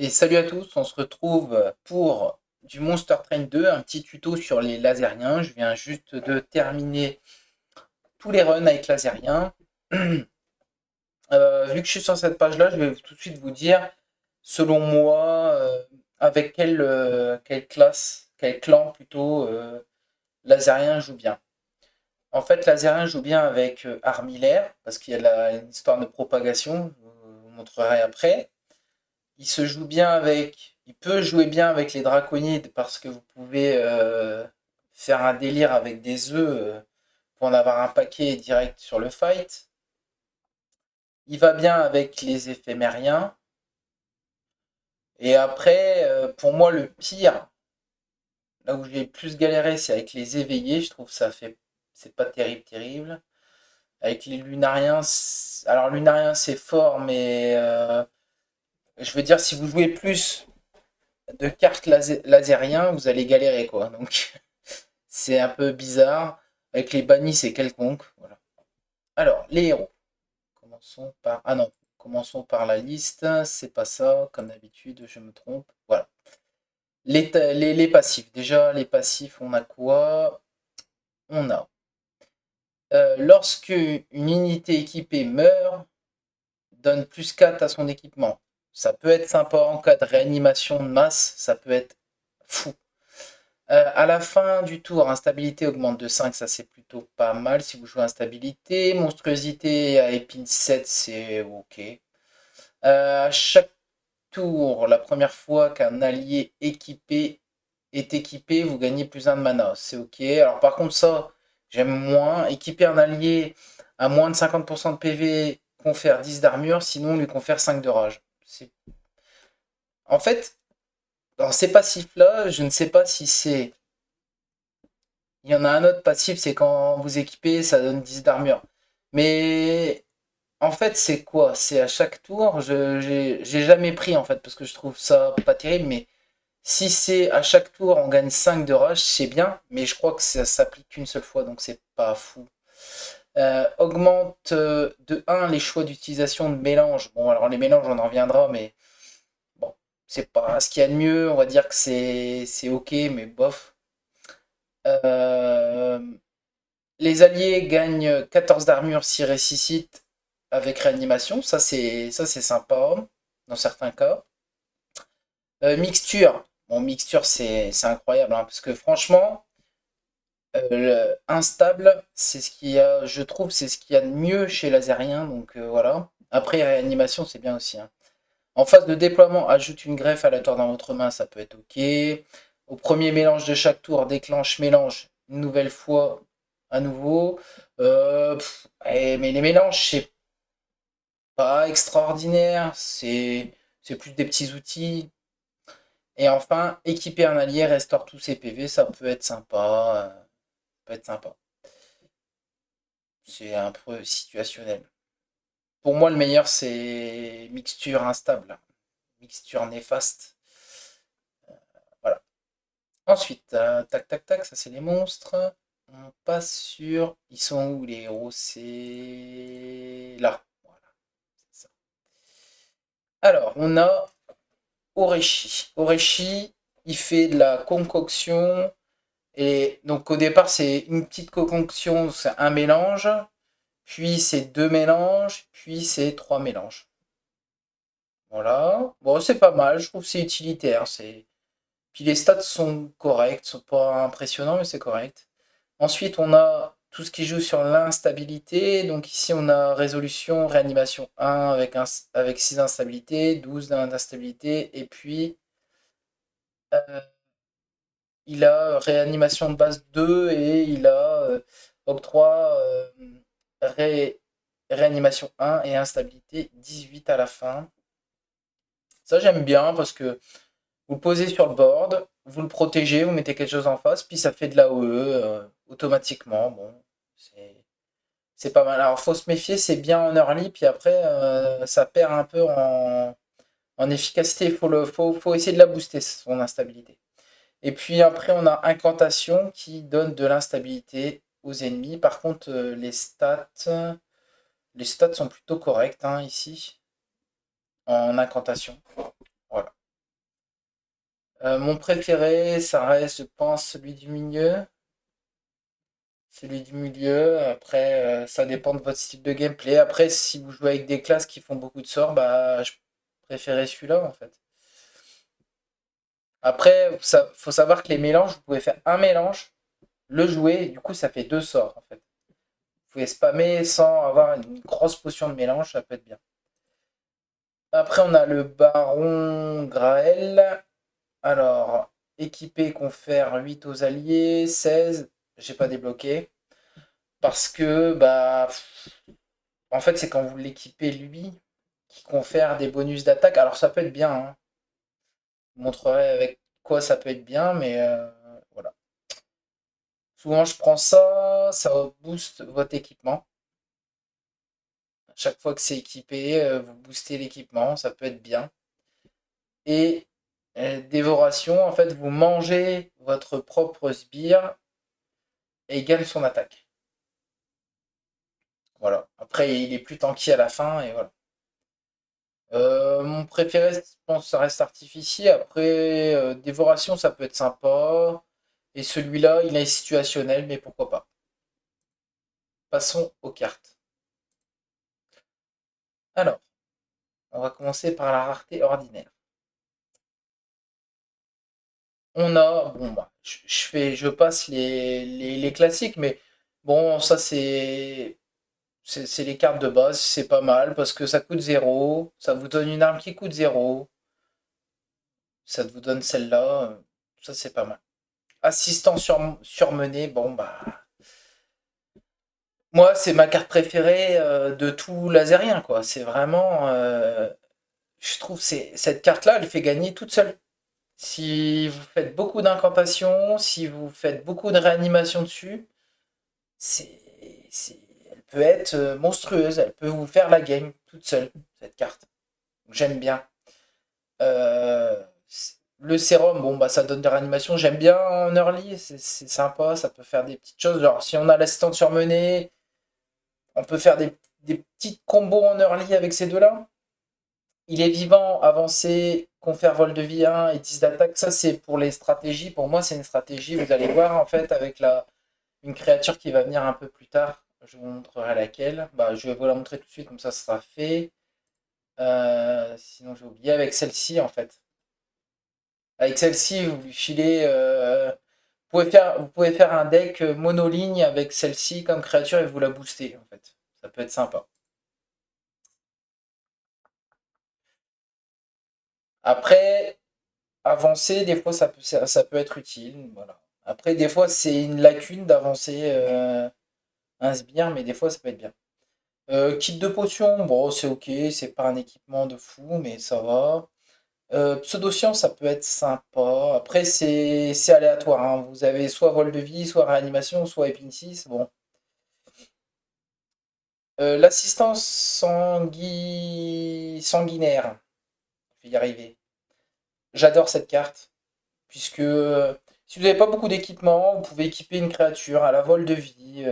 Et salut à tous, on se retrouve pour du Monster Train 2, un petit tuto sur les lasériens. Je viens juste de terminer tous les runs avec lasériens. Vu que je suis sur cette page-là, je vais tout de suite vous dire, selon moi, avec quelle classe, quel clan plutôt, lasérien joue bien. En fait, lasérien joue bien avec Armillaire, parce qu'il y a une histoire de propagation, je vous montrerai après. Il peut jouer bien avec les draconides parce que vous pouvez faire un délire avec des œufs pour en avoir un paquet direct sur le fight. Il va bien avec les éphémériens. Et après, pour moi, le pire, là où j'ai le plus galéré, c'est avec les éveillés. Je trouve ça fait, c'est pas terrible, terrible. Avec les lunariens, alors lunariens c'est fort, mais je veux dire, si vous jouez plus de cartes lasériens, vous allez galérer quoi. Donc c'est un peu bizarre. Avec les bannis, c'est quelconque. Voilà. Alors, les héros. Commençons par. Ah non, commençons par la liste. C'est pas ça, comme d'habitude, je me trompe. Voilà. Les passifs. Déjà, les passifs, on a quoi? On a. Lorsque une unité équipée meurt, donne plus 4 à son équipement. Ça peut être sympa en cas de réanimation de masse, ça peut être fou. À la fin du tour, instabilité augmente de 5, ça c'est plutôt pas mal si vous jouez instabilité. Monstruosité à épine 7, c'est ok. À chaque tour, la première fois qu'un allié équipé est équipé, vous gagnez plus un de mana, c'est ok. Alors par contre ça, j'aime moins. Équiper un allié à moins de 50% de PV confère 10 d'armure, sinon on lui confère 5 de rage. En fait, dans ces passifs-là, je ne sais pas si c'est. Il y en a un autre passif, c'est quand vous équipez, ça donne 10 d'armure. Mais en fait, c'est quoi? C'est à chaque tour, j'ai jamais pris en fait, parce que je trouve ça pas terrible, mais si c'est à chaque tour, on gagne 5 de rush, c'est bien, mais je crois que ça s'applique qu'une seule fois, donc c'est pas fou. Augmente de 1 les choix d'utilisation de mélange. Bon, alors les mélanges, on en reviendra, mais bon, c'est pas ce qu'il y a de mieux, on va dire que c'est ok, mais bof. Euh, Les alliés gagnent 14 d'armure s'ils ressuscitent avec réanimation. Ça c'est sympa dans certains cas. Mixture. Bon, mixture, c'est incroyable, hein, parce que franchement, instable, c'est ce qu'il y a, je trouve, c'est ce qu'il y a de mieux chez Lazérien. Donc voilà. Après, réanimation, c'est bien aussi, hein. En phase de déploiement, ajoute une greffe aléatoire dans votre main, ça peut être ok. Au premier mélange de chaque tour, déclenche mélange une nouvelle fois à nouveau. Mais les mélanges, c'est pas extraordinaire, c'est plus des petits outils. Et enfin, équiper un allié, restaure tous ses PV, ça peut être sympa. Peut être sympa. C'est un peu situationnel. Pour moi, le meilleur, c'est mixture instable, mixture néfaste. Voilà. Ensuite, tac tac tac, ça c'est les monstres. On passe sur. Ils sont où les héros? C'est là. Voilà, c'est ça. Alors, on a Oreshi. Oreshi, il fait de la concoction. Et donc, au départ, c'est une petite concoction, c'est un mélange. Puis, c'est deux mélanges. Puis, c'est trois mélanges. Voilà. Bon, c'est pas mal. Je trouve que c'est utilitaire. Puis les stats sont corrects, sont pas impressionnants, mais c'est correct. Ensuite, on a tout ce qui joue sur l'instabilité. Donc ici, on a résolution, réanimation 1 avec 6 instabilités, 12 d'instabilité. Et puis, euh, il a réanimation de base 2 et il a octroi ré- réanimation 1 et instabilité 18 à la fin. Ça, j'aime bien parce que vous le posez sur le board, vous le protégez, vous mettez quelque chose en face, puis ça fait de l'AOE automatiquement. Bon, c'est c'est pas mal. Alors, faut se méfier, c'est bien en early, puis après, ça perd un peu en efficacité. Faut essayer de la booster, son instabilité. Et puis après, on a incantation qui donne de l'instabilité aux ennemis. Par contre, les stats sont plutôt correctes hein, ici, en incantation. Voilà. Mon préféré, ça reste, je pense, celui du milieu. Celui du milieu, après, ça dépend de votre style de gameplay. Après, si vous jouez avec des classes qui font beaucoup de sorts, bah, je préférais celui-là, en fait. Après, ça, faut savoir que les mélanges, vous pouvez faire un mélange, le jouer, et du coup, ça fait deux sorts, en fait. Vous pouvez spammer sans avoir une grosse potion de mélange, ça peut être bien. Après, on a le Baron Grael. Alors, équipé, confère 8 aux alliés, 16. J'ai pas débloqué. Parce que, bah, en fait, c'est quand vous l'équipez lui qui confère des bonus d'attaque. Alors, ça peut être bien, hein. Je vous montrerai avec quoi ça peut être bien, mais voilà. Souvent, je prends ça, ça booste votre équipement. Chaque fois que c'est équipé, vous boostez l'équipement, ça peut être bien. Et dévoration, en fait, vous mangez votre propre sbire et il gagne son attaque. Voilà. Après, il est plus tanky à la fin et voilà. Mon préféré, je pense, ça reste artificier. Après, dévoration, ça peut être sympa. Et celui-là, il est situationnel, mais pourquoi pas. Passons aux cartes. Alors, on va commencer par la rareté ordinaire. On a, bon, bah, je passe les classiques, mais bon, ça c'est les cartes de base, c'est pas mal parce que ça coûte zéro, ça vous donne une arme qui coûte zéro, ça vous donne celle-là, ça c'est pas mal. Assistant surmené, bon bah, moi c'est ma carte préférée de tout Lazérien, quoi. C'est vraiment, je trouve, cette carte-là, elle fait gagner toute seule. Si vous faites beaucoup d'incantations, si vous faites beaucoup de réanimation dessus, c'est, elle peut être monstrueuse, elle peut vous faire la game toute seule, cette carte. J'aime bien. Le sérum, bon bah ça donne des réanimations, j'aime bien en early, c'est sympa, ça peut faire des petites choses. Genre si on a l'assistante surmenée, on peut faire des petites combos en early avec ces deux-là. Il est vivant, avancé, confère vol de vie 1 et 10 d'attaque. Ça, c'est pour les stratégies. Pour moi, c'est une stratégie. Vous allez voir, en fait, avec une créature qui va venir un peu plus tard. Je vous montrerai laquelle. Bah, je vais vous la montrer tout de suite, comme ça, ce sera fait. Sinon, j'ai oublié avec celle-ci, en fait. Avec celle-ci, vous lui filez. Vous pouvez faire un deck monoligne avec celle-ci comme créature et vous la booster, en fait. Ça peut être sympa. Après, avancer, des fois, ça peut être utile. Voilà. Après, des fois, c'est une lacune d'avancer un sbire, mais des fois, ça peut être bien. Kit de potion, bon, c'est ok, c'est pas un équipement de fou, mais ça va. Pseudo-science, ça peut être sympa. Après, c'est aléatoire, hein. Vous avez soit vol de vie, soit réanimation, soit épine 6. Bon. L'assistance sanguinaire, je vais y arriver. J'adore cette carte. Puisque si vous n'avez pas beaucoup d'équipement, vous pouvez équiper une créature à la vol de vie.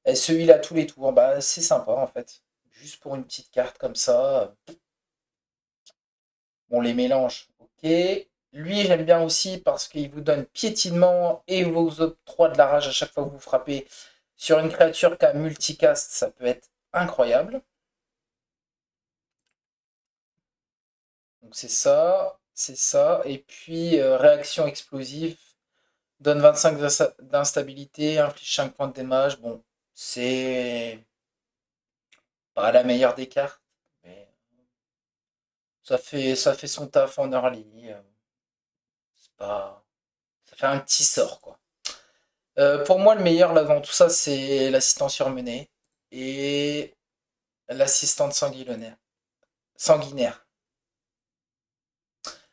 Elle se heal à tous les tours. Bah, c'est sympa en fait. Juste pour une petite carte comme ça. On les mélange. Ok. Lui, j'aime bien aussi parce qu'il vous donne piétinement et vos octrois de la rage à chaque fois que vous frappez sur une créature qui a multicast. Ça peut être incroyable. Donc c'est ça. C'est ça. Et puis réaction explosive. Donne 25 d'instabilité, inflige 5 points de dommage. Bon, c'est pas la meilleure des cartes, mais ça fait son taf en early. C'est pas, ça fait un petit sort, quoi. Pour moi, le meilleur là dans tout ça, c'est l'assistant surmené et l'assistante sanguinaire.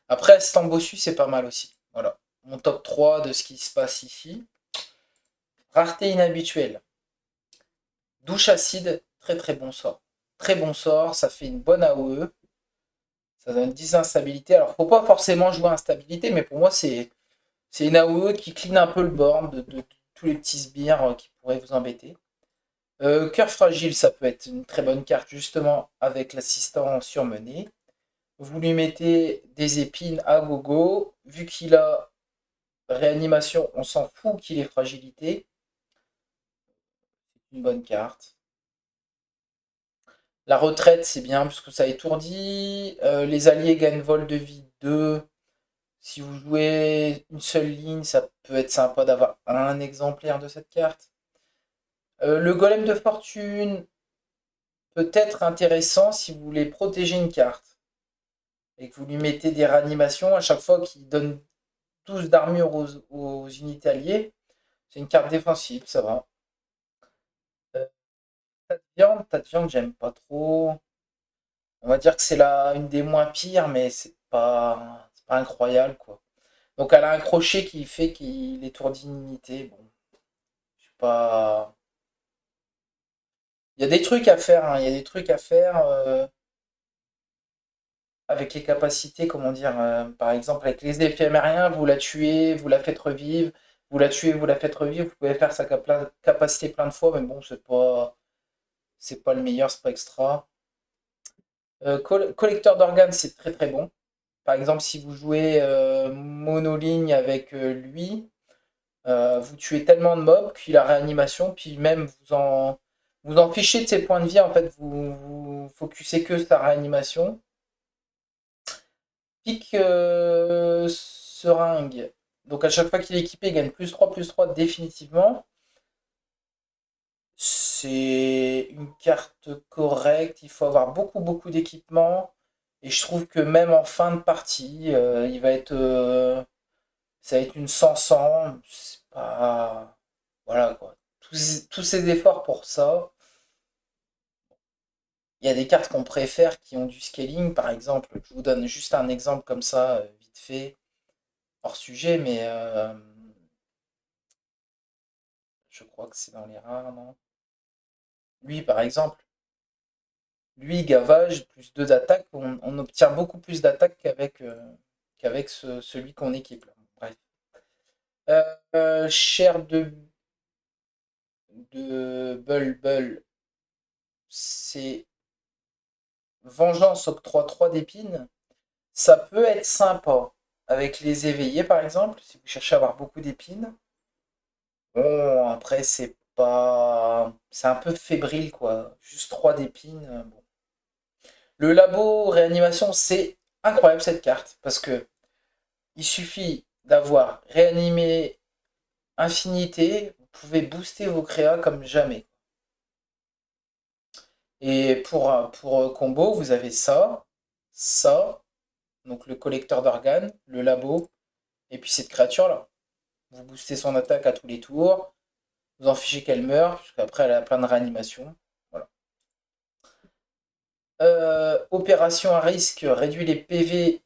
Après, assistant bossu, c'est pas mal aussi. Voilà. Mon top 3 de ce qui se passe ici. Rareté inhabituelle. Douche acide, très très bon sort. Très bon sort, ça fait une bonne AOE. Ça donne 10 instabilité. Alors, faut pas forcément jouer instabilité, mais pour moi, c'est une AOE qui clean un peu le board de tous les petits sbires qui pourraient vous embêter. Cœur fragile, ça peut être une très bonne carte, justement, avec l'assistant surmené. Vous lui mettez des épines à gogo. vu qu'il a réanimation, on s'en fout qu'il ait fragilité. Une bonne carte. La retraite, c'est bien parce que ça étourdit. Les alliés gagnent vol de vie 2. Si vous jouez une seule ligne, ça peut être sympa d'avoir un exemplaire de cette carte. Le golem de fortune peut être intéressant si vous voulez protéger une carte et que vous lui mettez des réanimations à chaque fois qu'il donne 12 d'armure aux unités alliées. C'est une carte défensive, ça va. Euh, tas de viande, j'aime pas trop. On va dire que c'est une des moins pires, mais c'est pas incroyable, quoi. Donc elle a un crochet qui fait qu'il étourdit une unité. Bon, je sais pas. Il y a des trucs à faire, hein. Il y a des trucs à faire avec les capacités, comment dire, par exemple avec les éphémériens, vous la tuez, vous la faites revivre, vous la tuez, vous la faites revivre, vous pouvez faire sa capacité plein de fois, mais bon, c'est pas le meilleur, c'est pas extra. Collecteur d'organes, c'est très très bon. Par exemple, si vous jouez monoligne avec lui, vous tuez tellement de mobs qu'il a réanimation, puis même vous en fichez de ses points de vie, en fait, vous focussez que sa réanimation. Pique seringue. Donc à chaque fois qu'il est équipé, il gagne plus 3 définitivement. C'est une carte correcte. Il faut avoir beaucoup d'équipements. Et je trouve que même en fin de partie, ça va être une 100-100. C'est pas. Voilà quoi. Tous ces efforts pour ça. Il y a des cartes qu'on préfère qui ont du scaling. Par exemple, je vous donne juste un exemple comme ça, vite fait, hors sujet, mais je crois que c'est dans les rares, non? Lui, par exemple, lui, gavage, plus 2 d'attaque, on obtient beaucoup plus d'attaque qu'avec celui qu'on équipe, là. Bref. Chair de Bulbul, c'est Vengeance octroie 3 d'épines. Ça peut être sympa avec les éveillés, par exemple, si vous cherchez à avoir beaucoup d'épines. Bon, après, c'est pas. C'est un peu fébrile, quoi. Juste 3 d'épines. Bon. Le labo réanimation, c'est incroyable cette carte. Parce que il suffit d'avoir réanimé infinité. Vous pouvez booster vos créas comme jamais. Et pour combo, vous avez ça, ça, donc le collecteur d'organes, le labo, et puis cette créature-là. Vous boostez son attaque à tous les tours. Vous en fichez qu'elle meurt, puisqu'après elle a plein de réanimation. Voilà. Opération à risque réduit les PV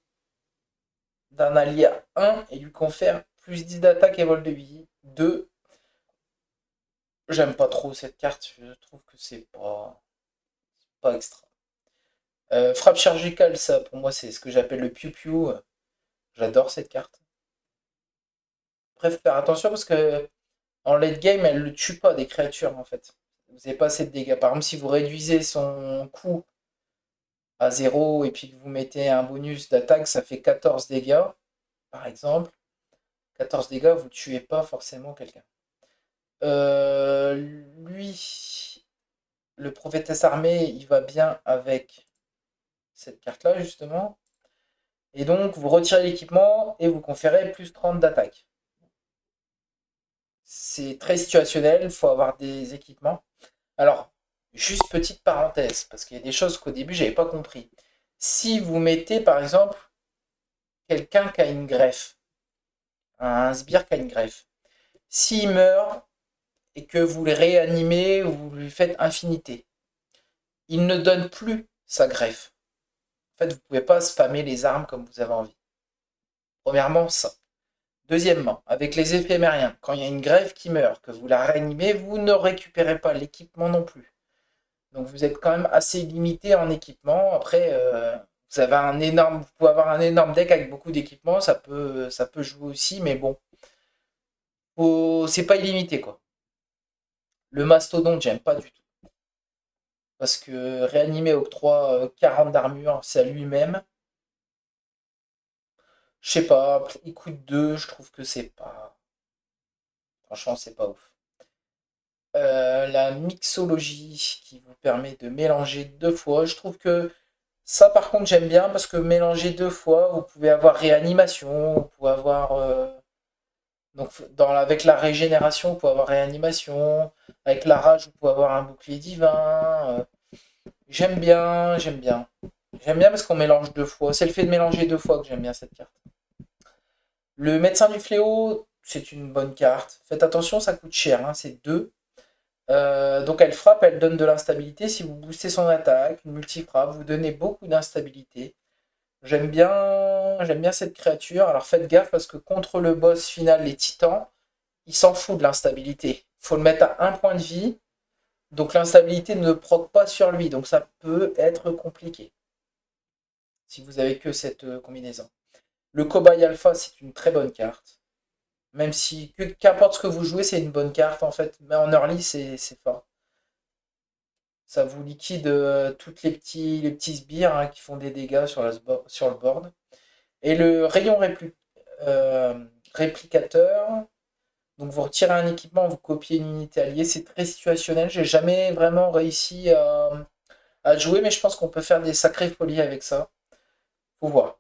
d'un allié à 1 et lui confère plus 10 d'attaque et vol de vie. 2. J'aime pas trop cette carte, je trouve que c'est pas extra. Frappe chirurgicale, ça pour moi c'est ce que j'appelle le piou-piou. J'adore cette carte. Bref, faire attention parce que en late game, elle ne tue pas des créatures en fait. Vous n'avez pas assez de dégâts. Par exemple, si vous réduisez son coût à 0 et puis que vous mettez un bonus d'attaque, ça fait 14 dégâts, par exemple. 14 dégâts, vous ne tuez pas forcément quelqu'un. Lui, le prophétesse armée, il va bien avec cette carte-là, justement. Et donc, vous retirez l'équipement et vous conférez plus 30 d'attaque. C'est très situationnel, il faut avoir des équipements. Alors, juste petite parenthèse, parce qu'il y a des choses qu'au début, j'avais pas compris. Si vous mettez, par exemple, quelqu'un qui a une greffe, un sbire qui a une greffe, s'il meurt et que vous le réanimez, vous lui faites infinité, il ne donne plus sa greffe. En fait, vous ne pouvez pas spammer les armes comme vous avez envie. Premièrement, ça. Deuxièmement, avec les éphémériens, quand il y a une greffe qui meurt, que vous la réanimez, vous ne récupérez pas l'équipement non plus. Donc vous êtes quand même assez limité en équipement. Après, vous pouvez avoir un énorme deck avec beaucoup d'équipements, ça peut jouer aussi, mais bon, c'est pas illimité quoi. Le mastodonte, j'aime pas du tout. Parce que réanimer octroie 40 d'armure, c'est à lui-même. Je sais pas, il coûte 2, je trouve que c'est pas. Franchement, c'est pas ouf. La mixologie qui vous permet de mélanger deux fois, je trouve que ça, par contre, j'aime bien parce que mélanger deux fois, vous pouvez avoir réanimation, vous pouvez avoir. Donc, avec la régénération, vous pouvez avoir réanimation. Avec la rage, vous pouvez avoir un bouclier divin. J'aime bien, j'aime bien. J'aime bien parce qu'on mélange deux fois. C'est le fait de mélanger deux fois que j'aime bien cette carte. Le médecin du fléau, c'est une bonne carte. Faites attention, ça coûte cher, hein, c'est 2. Donc elle frappe, elle donne de l'instabilité. Si vous boostez son attaque, une multifrappe, vous donnez beaucoup d'instabilité. J'aime bien cette créature. Alors faites gaffe parce que contre le boss final, les titans, il s'en fout de l'instabilité. Il faut le mettre à un point de vie. Donc l'instabilité ne proc pas sur lui. Donc ça peut être compliqué si vous avez que cette combinaison. Le cobaye alpha, c'est une très bonne carte. Même si, qu'importe ce que vous jouez, c'est une bonne carte en fait. Mais en early, c'est fort. Ça vous liquide toutes les petits sbires, hein, qui font des dégâts sur le board. Et le rayon euh, réplicateur. Donc vous retirez un équipement, vous copiez une unité alliée. C'est très situationnel. J'ai jamais vraiment réussi à jouer, mais je pense qu'on peut faire des sacrées folies avec ça. Faut voir.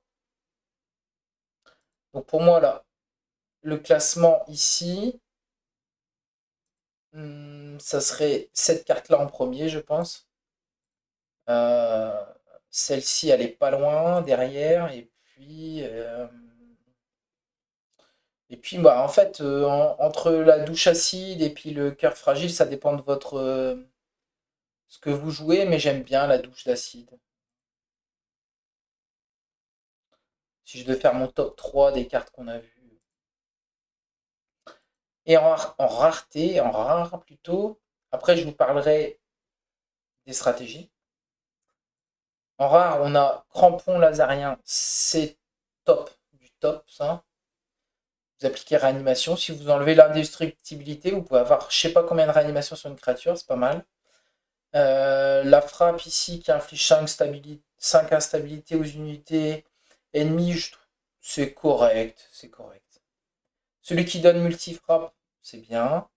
Donc pour moi là, le classement ici, ça serait cette carte-là en premier, je pense. Euh, Celle-ci, elle est pas loin derrière. Et puis, bah, en fait, entre la douche acide et puis le cœur fragile, ça dépend de ce que vous jouez, mais j'aime bien la douche d'acide. Si je devais faire mon top 3 des cartes qu'on a vues. Et en rareté, en rare plutôt, après je vous parlerai des stratégies. En rare, on a crampon lazarien, c'est top, du top ça. Vous appliquez réanimation. Si vous enlevez l'indestructibilité, vous pouvez avoir je sais pas combien de réanimation sur une créature, c'est pas mal. La frappe ici qui inflige 5 instabilités aux unités ennemies, c'est correct, c'est correct. Celui qui donne multi-frappe, c'est bien.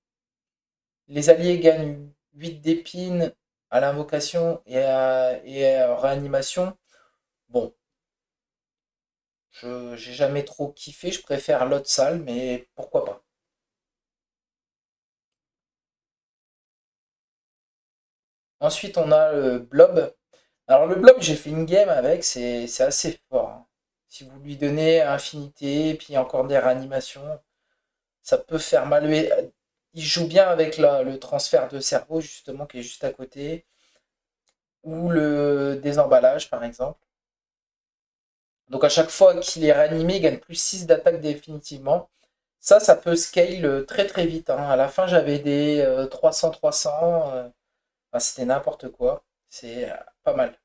Les alliés gagnent 8 d'épines à l'invocation et à réanimation. Bon, j'ai jamais trop kiffé, je préfère l'autre salle, mais pourquoi pas. Ensuite, on a le blob. Alors le blob, j'ai fait une game avec, c'est assez fort, hein. Si vous lui donnez infinité, puis encore des réanimations, ça peut faire mal. Mais, il joue bien avec le transfert de cerveau, justement, qui est juste à côté, ou le désemballage, par exemple. Donc à chaque fois qu'il est réanimé, il gagne plus 6 d'attaque définitivement. Ça peut scale très très vite, hein. À la fin, j'avais des 300-300. Enfin, c'était n'importe quoi. C'est pas mal.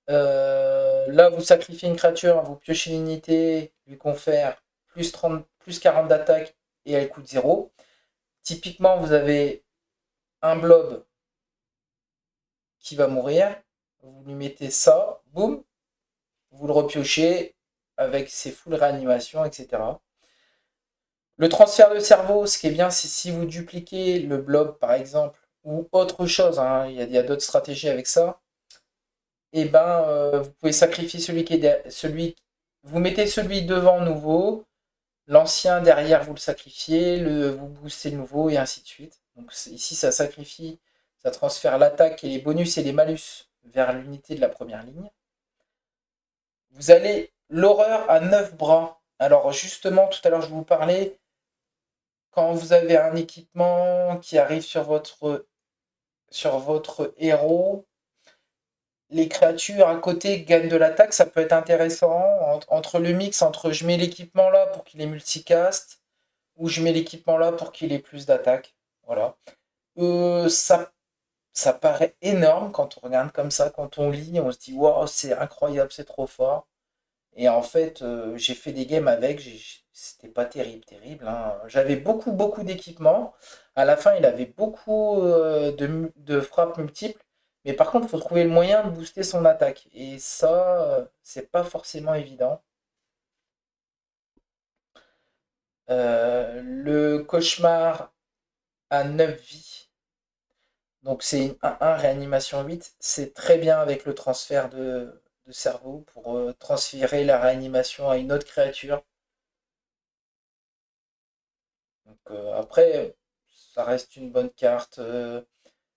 Là, vous sacrifiez une créature, vous piochez l'unité, lui confère plus 30, plus 40 d'attaque et elle coûte 0. Typiquement, vous avez un blob qui va mourir. Vous lui mettez ça, boum, vous le repiochez avec ses full réanimation, etc. Le transfert de cerveau, ce qui est bien, c'est si vous dupliquez le blob, par exemple, ou autre chose, hein, il y a d'autres stratégies avec ça, et ben vous pouvez sacrifier vous mettez celui devant nouveau, l'ancien derrière vous le sacrifiez, vous boostez le nouveau et ainsi de suite. Donc ici ça sacrifie, ça transfère l'attaque et les bonus et les malus vers l'unité de la première ligne. Vous allez l'horreur à 9 bras. Alors justement tout à l'heure je vous parlais, quand vous avez un équipement qui arrive sur votre héros, les créatures à côté gagnent de l'attaque, ça peut être intéressant. Entre le mix, entre je mets l'équipement là pour qu'il ait multicast, ou je mets l'équipement là pour qu'il ait plus d'attaque. Voilà. Ça paraît énorme quand on regarde comme ça, quand on lit, on se dit waouh, c'est incroyable, c'est trop fort. Et en fait, j'ai fait des games avec, c'était pas terrible, terrible, hein. J'avais beaucoup, beaucoup d'équipements. À la fin, il avait beaucoup de frappes multiples. Mais par contre, il faut trouver le moyen de booster son attaque. Et ça, c'est pas forcément évident. Le cauchemar à 9 vies. Donc c'est une 1-1 réanimation 8. C'est très bien avec le transfert de cerveau pour transférer la réanimation à une autre créature. Donc après, ça reste une bonne carte.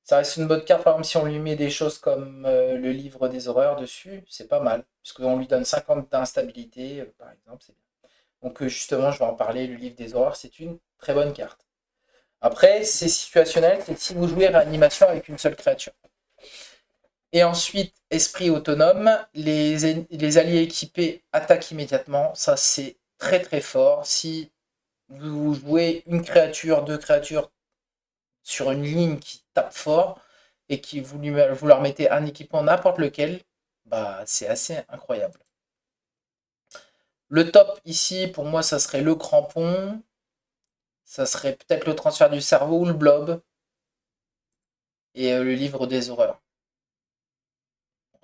Ça reste une bonne carte, par exemple, si on lui met des choses comme le livre des horreurs dessus, c'est pas mal. Parce qu'on lui donne 50 d'instabilité, par exemple, c'est bien. Donc justement, je vais en parler, le livre des horreurs, c'est une très bonne carte. Après, c'est situationnel, c'est si vous jouez réanimation avec une seule créature. Et ensuite, esprit autonome, les alliés équipés attaquent immédiatement. Ça, c'est très très fort. Si vous jouez une créature, deux créatures sur une ligne qui tape fort et qui vous leur mettez un équipement n'importe lequel, bah c'est assez incroyable. Le top ici, pour moi, ça serait le crampon. Ça serait peut-être le transfert du cerveau ou le blob. Et le livre des horreurs.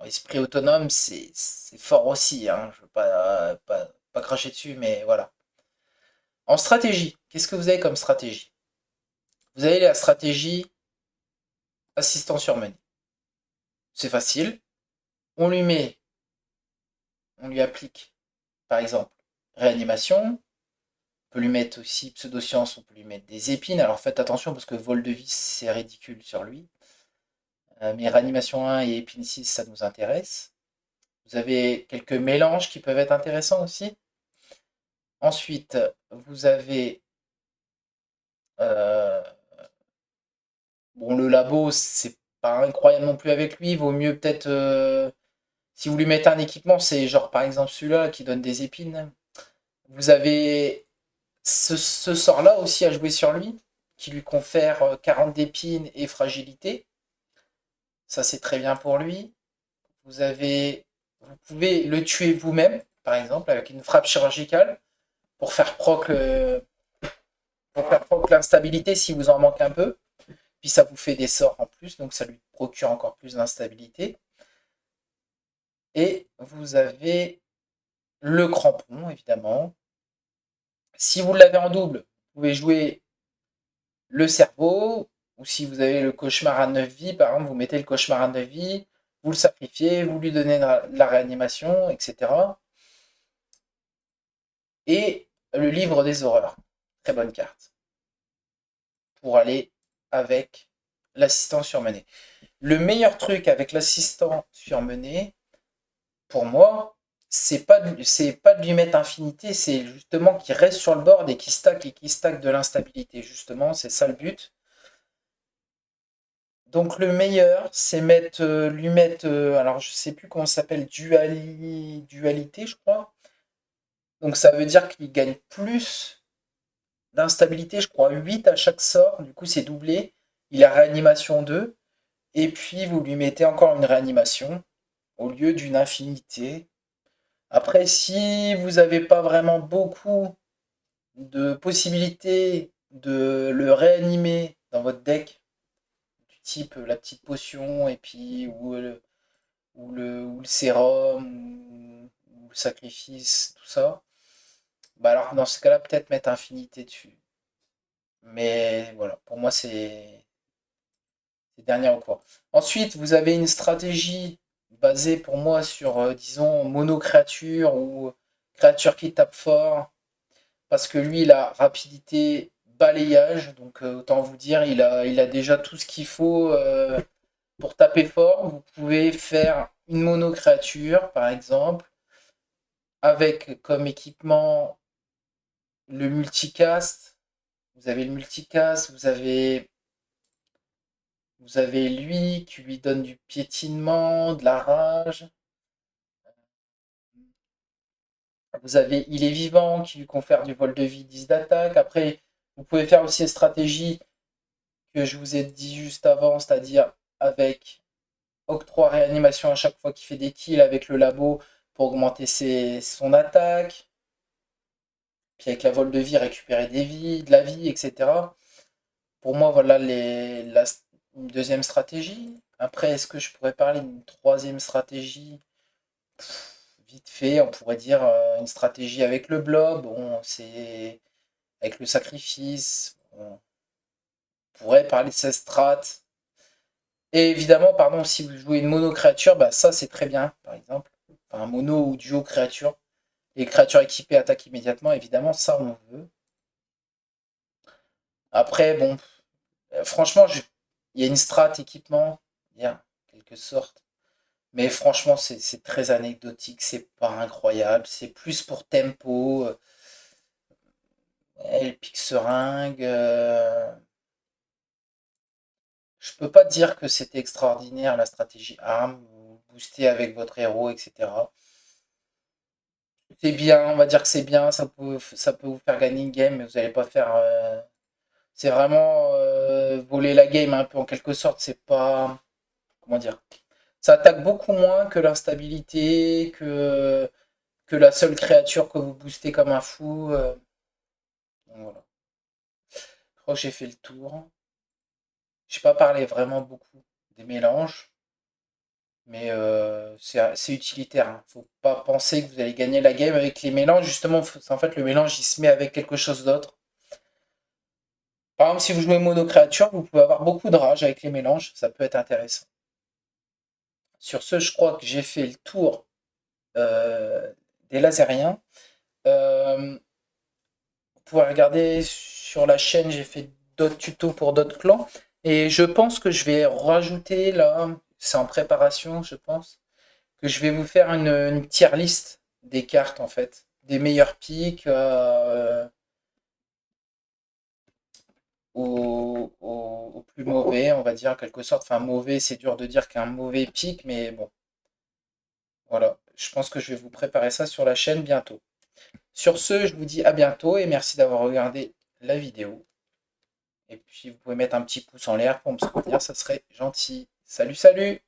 Esprit autonome, c'est fort aussi, hein. Je veux pas cracher dessus, mais voilà. En stratégie, qu'est-ce que vous avez comme stratégie? Vous avez la stratégie assistant surmené. C'est facile. On lui met, on lui applique, par exemple, réanimation. On peut lui mettre aussi pseudoscience, on peut lui mettre des épines. Alors faites attention parce que vol de vis, c'est ridicule sur lui. Mais réanimation 1 et épine 6, ça nous intéresse. Vous avez quelques mélanges qui peuvent être intéressants aussi. Ensuite, vous avez euh, bon, le labo, c'est pas incroyable non plus avec lui. Il vaut mieux peut-être si vous lui mettez un équipement, c'est genre par exemple celui-là qui donne des épines. Vous avez ce sort-là aussi à jouer sur lui, qui lui confère 40 d'épines et fragilité. Ça, c'est très bien pour lui. Vous pouvez le tuer vous-même, par exemple, avec une frappe chirurgicale, pour faire proc, l'instabilité si vous en manquez un peu. Puis ça vous fait des sorts en plus, donc ça lui procure encore plus d'instabilité. Et vous avez le crampon, évidemment. Si vous l'avez en double, vous pouvez jouer le cerveau, ou si vous avez le cauchemar à 9 vies, par exemple, vous mettez le cauchemar à 9 vies, vous le sacrifiez, vous lui donnez la réanimation, etc. Et le livre des horreurs. Très bonne carte. Pour aller avec l'assistant surmené. Le meilleur truc avec l'assistant surmené, pour moi, c'est pas de lui mettre infinité, c'est justement qu'il reste sur le board et qu'il stack de l'instabilité. Justement, c'est ça le but. Donc le meilleur, c'est lui mettre, alors je sais plus comment ça s'appelle, dualité, je crois. Donc ça veut dire qu'il gagne plus d'instabilité, je crois 8 à chaque sort, du coup c'est doublé. Il a réanimation 2, et puis vous lui mettez encore une réanimation au lieu d'une infinité. Après, si vous n'avez pas vraiment beaucoup de possibilités de le réanimer dans votre deck, du type la petite potion, et puis ou le sérum, ou le sacrifice, tout ça, bah alors dans ce cas-là, peut-être mettre infinité dessus. Mais voilà, pour moi, c'est dernier recours. Ensuite, vous avez une stratégie basée pour moi sur, disons, mono-créature ou créature qui tape fort. Parce que lui, il a rapidité, balayage. Donc, autant vous dire, il a déjà tout ce qu'il faut pour taper fort. Vous pouvez faire une mono-créature, par exemple, avec comme équipement le multicast. Vous avez le multicast, vous avez lui qui lui donne du piétinement, de la rage. Vous avez il est vivant qui lui confère du vol de vie, 10 d'attaque. Après, vous pouvez faire aussi une stratégie que je vous ai dit juste avant, c'est-à-dire avec octroi réanimation à chaque fois qu'il fait des kills avec le labo pour augmenter son attaque. Puis avec la vol de vie, récupérer des vies, de la vie, etc. Pour moi, voilà une deuxième stratégie. Après, est-ce que je pourrais parler d'une troisième stratégie? Vite fait, on pourrait dire une stratégie avec le blob. Bon, c'est avec le sacrifice. On pourrait parler de cette strat. Et évidemment, pardon, si vous jouez une mono créature, bah ça c'est très bien, par exemple. Enfin, un mono ou duo créature. Les créatures équipées attaquent immédiatement, évidemment, ça on veut. Après, bon, franchement, il y a une strat équipement, bien, quelque sorte. Mais franchement, c'est très anecdotique, c'est pas incroyable. C'est plus pour tempo. Elle pique seringue. Je peux pas dire que c'était extraordinaire la stratégie arme, vous boostez avec votre héros, etc. C'est bien, on va dire que c'est bien, ça peut vous faire gagner une game, mais vous n'allez pas faire. C'est vraiment voler la game un peu en quelque sorte, c'est pas. Comment dire? Ça attaque beaucoup moins que l'instabilité, que la seule créature que vous boostez comme un fou. Donc voilà. Je crois que j'ai fait le tour. J'ai pas parlé vraiment beaucoup des mélanges. Mais c'est utilitaire. Hein. Faut pas penser que vous allez gagner la game avec les mélanges. Justement, en fait, le mélange, il se met avec quelque chose d'autre. Par exemple, si vous jouez mono créature, vous pouvez avoir beaucoup de rage avec les mélanges. Ça peut être intéressant. Sur ce, je crois que j'ai fait le tour des lasériens. Vous pouvez regarder sur la chaîne, j'ai fait d'autres tutos pour d'autres clans. Et je pense que je vais rajouter là, c'est en préparation, je pense que je vais vous faire une tier list des cartes en fait, des meilleurs picks aux plus mauvais, on va dire en quelque sorte. Enfin, mauvais, c'est dur de dire qu'un mauvais pick, mais bon, voilà. Je pense que je vais vous préparer ça sur la chaîne bientôt. Sur ce, je vous dis à bientôt et merci d'avoir regardé la vidéo. Et puis, vous pouvez mettre un petit pouce en l'air pour me soutenir, ça serait gentil. Salut, salut!